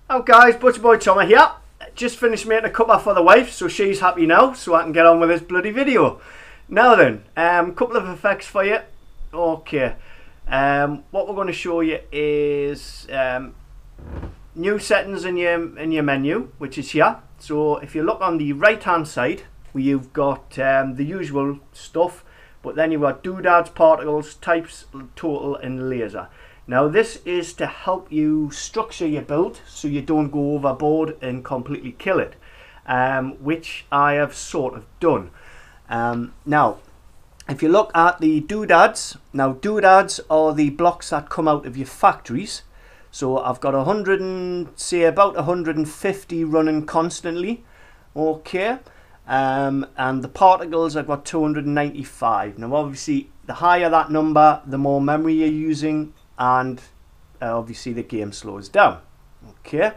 Oh guys, Butcher Boy Tommy here. Just finished making a cuppa for the wife, so she's happy now, so I can get on with this bloody video. Now then, couple of effects for you. Okay, what we're going to show you is new settings in your menu, which is here. So if you look on the right hand side, you've got the usual stuff, but then you've got doodads, particles, types, total and laser. Now this is to help you structure your build so you don't go overboard and completely kill it, which I have sort of done. Now if you look at the doodads, now doodads are the blocks that come out of your factories. So I've got about 150 running constantly. Okay, and the particles I've got 295. Now obviously the higher that number, the more memory you're using, and obviously the game slows down. Okay,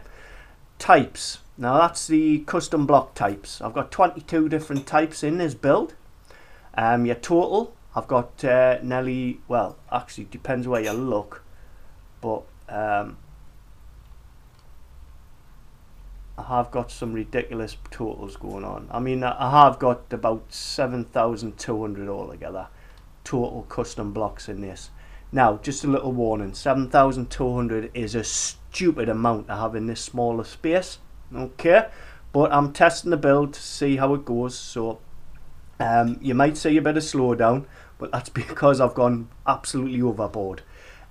types, now that's the custom block types. I've got 22 different types in this build. Your total, I've got nearly, well actually depends where you look, but I have got some ridiculous totals going on. I mean, I have got about 7,200 altogether total custom blocks in this. Now, just a little warning, 7,200 is a stupid amount to have in this smaller space. Okay, but I'm testing the build to see how it goes, so you might see a bit of slowdown, but that's because I've gone absolutely overboard.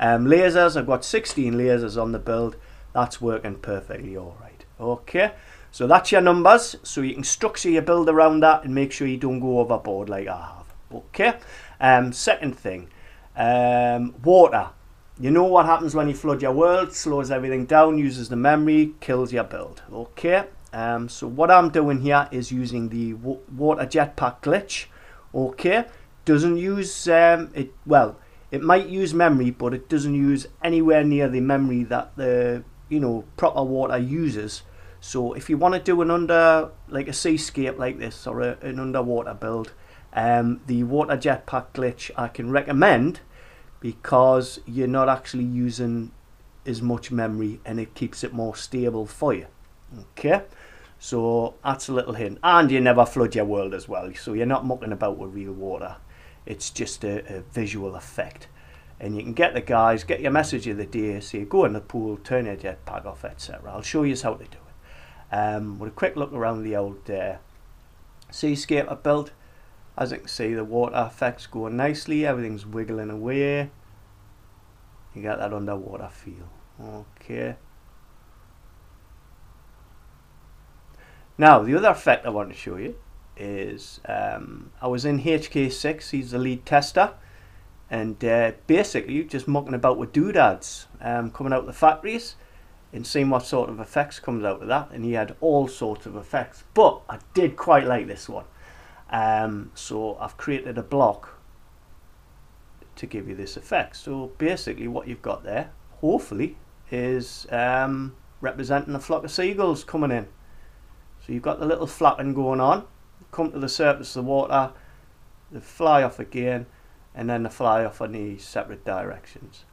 Lasers, I've got 16 lasers on the build. That's working perfectly alright. Okay, so that's your numbers, so you can structure your build around that and make sure you don't go overboard like I have. Okay, second thing, water. You know what happens when you flood your world? Slows everything down, uses the memory, kills your build. Okay, so what I'm doing here is using the water jetpack glitch. Okay, doesn't use it, well, it might use memory, but it doesn't use anywhere near the memory that the proper water uses. So if you want to do like a seascape like this, or an underwater build, the water jetpack glitch I can recommend, because you're not actually using as much memory and it keeps it more stable for you. Okay, so that's a little hint. And you never flood your world as well, so you're not mucking about with real water. It's just a visual effect. And you can get the guys, get your message of the day, say go in the pool, turn your jetpack off, etc. I'll show you how to do it. With a quick look around the old seascape I built, as you can see the water effects going nicely, everything's wiggling away. You get that underwater feel. Okay. Now the other effect I want to show you is I was in HK6, he's the lead tester, and basically just mucking about with doodads coming out of the factories and seeing what sort of effects comes out of that, and he had all sorts of effects, but I did quite like this one. So I've created a block to give you this effect. So basically what you've got there, hopefully, is representing a flock of seagulls coming in. So you've got the little flapping going on, come to the surface of the water, they fly off again, and then they fly off in these separate directions.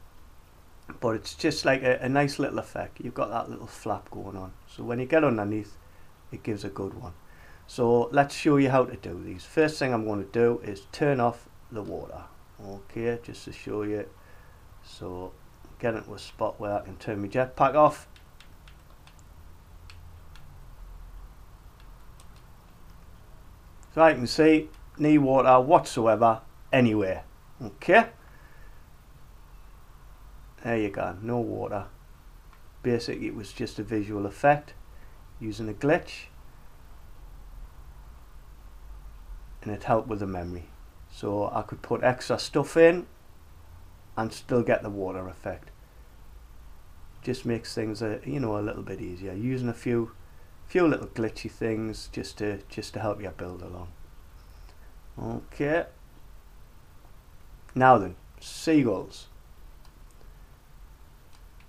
But it's just like a nice little effect. You've got that little flap going on, so when you get underneath it gives a good one. So let's show you how to do these. First thing I'm going to do is turn off the water. Okay, just to show you. So get into a spot where I can turn my jetpack off. So I can see no water whatsoever anywhere. Okay, there you go, no water. Basically it was just a visual effect using a glitch, and it helped with the memory. So I could put extra stuff in and still get the water effect. Just makes things a little bit easier, using a few little glitchy things just to help you build along. Okay, now then, seagulls.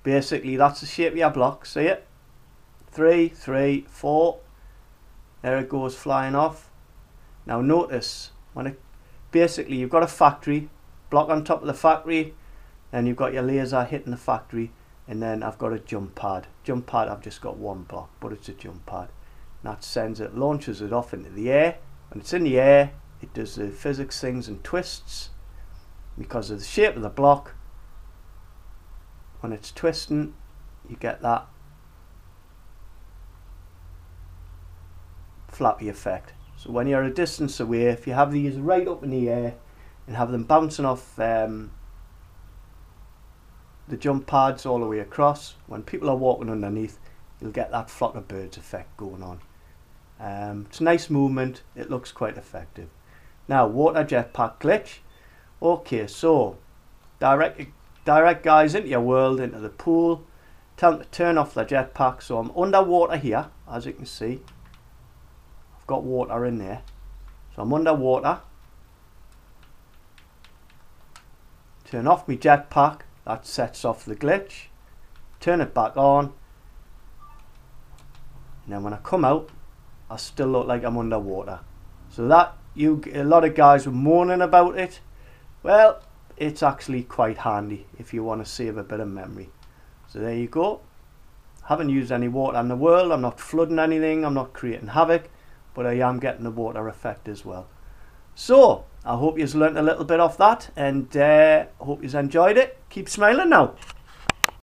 Basically that's the shape of your block, see it? 3, 3, 4, there it goes flying off. Now notice when it, basically you've got a factory block on top of the factory, and you've got your laser hitting the factory, and then I've got a jump pad. Jump pad, I've just got one block, but it's a jump pad. And that sends it, launches it off into the air. When it's in the air, it does the physics things and twists because of the shape of the block. When it's twisting, you get that flappy effect. So when you're a distance away, if you have these right up in the air and have them bouncing off the jump pads all the way across, when people are walking underneath, you'll get that flock of birds effect going on. It's a nice movement, it looks quite effective. Now, water jetpack glitch. Okay, so direct guys into your world, into the pool. Tell them to turn off the jetpack. So I'm underwater here, as you can see. I've got water in there. So I'm underwater. Turn off my jetpack. That sets off the glitch. Turn it back on. And then when I come out, I still look like I'm underwater. So that, a lot of guys were moaning about it. Well, it's actually quite handy if you want to save a bit of memory. So there you go. Haven't used any water in the world. I'm not flooding anything. I'm not creating havoc. But I am getting the water effect as well. So, I hope you've learnt a little bit off that. And hope you've enjoyed it. Keep smiling now.